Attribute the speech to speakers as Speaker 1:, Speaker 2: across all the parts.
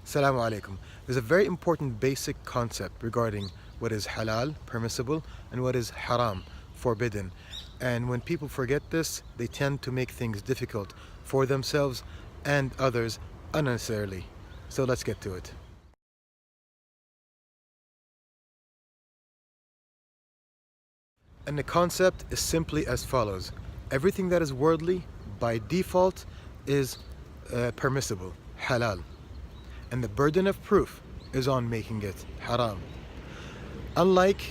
Speaker 1: Assalamu alaikum. There's a very important basic concept regarding what is halal, permissible, and what is haram, forbidden. And when people forget this, they tend to make things difficult for themselves and others unnecessarily. So let's get to it. And the concept is simply as follows. Everything that is worldly, by default, is permissible, halal. And the burden of proof is on making it haram. Unlike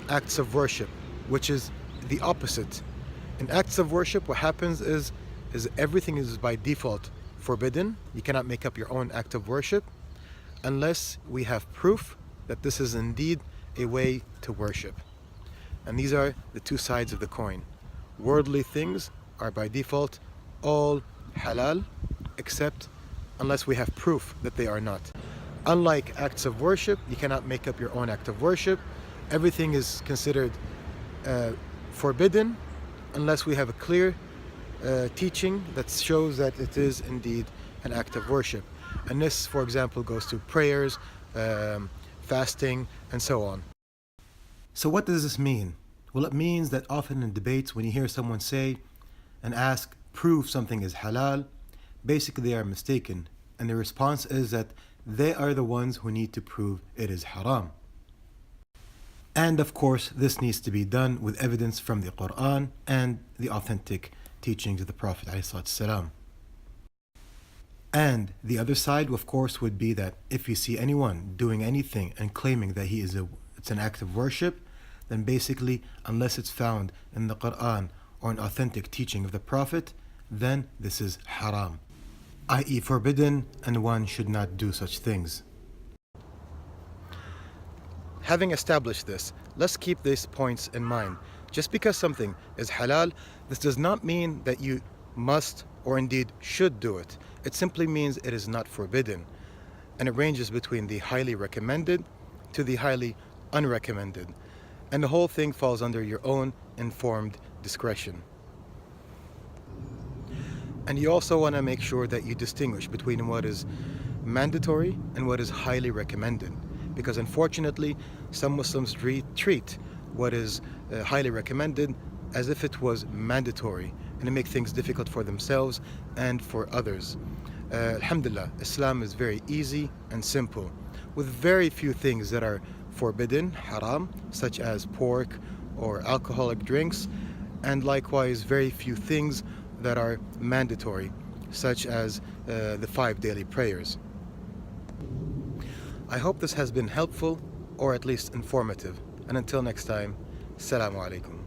Speaker 1: acts of worship, which is the opposite. In acts of worship, what happens is everything is by default forbidden. You cannot make up your own act of worship unless we have proof that this is indeed a way to worship. And these are the two sides of the coin. Worldly things are by default all halal, except unless we have proof that they are not. Unlike acts of worship, you cannot make up your own act of worship. Everything is considered forbidden unless we have a clear teaching that shows that it is indeed an act of worship. And this, for example, goes to prayers, fasting, and so on. So what does this mean? Well, it means that often in debates, when you hear someone say and ask, prove something is halal, basically they are mistaken. And the response is that they are the ones who need to prove it is haram. And of course, this needs to be done with evidence from the Quran and the authentic teachings of the Prophet ﷺ. And the other side, of course, would be that if you see anyone doing anything and claiming that it's an act of worship, then basically, unless it's found in the Quran or an authentic teaching of the Prophet, then this is haram, i.e. forbidden, and one should not do such things. Having established this, let's keep these points in mind. Just because something is halal, this does not mean that you must or indeed should do it. It simply means it is not forbidden. And it ranges between the highly recommended to the highly unrecommended. And the whole thing falls under your own informed discretion. And you also want to make sure that you distinguish between what is mandatory and what is highly recommended. Because unfortunately, some Muslims treat what is highly recommended as if it was mandatory, and it makes things difficult for themselves and for others. Alhamdulillah, Islam is very easy and simple, with very few things that are forbidden, haram, such as pork or alcoholic drinks, and likewise very few things that are mandatory, such as the 5 daily prayers. I hope this has been helpful or at least informative. And until next time, Assalamu alaikum.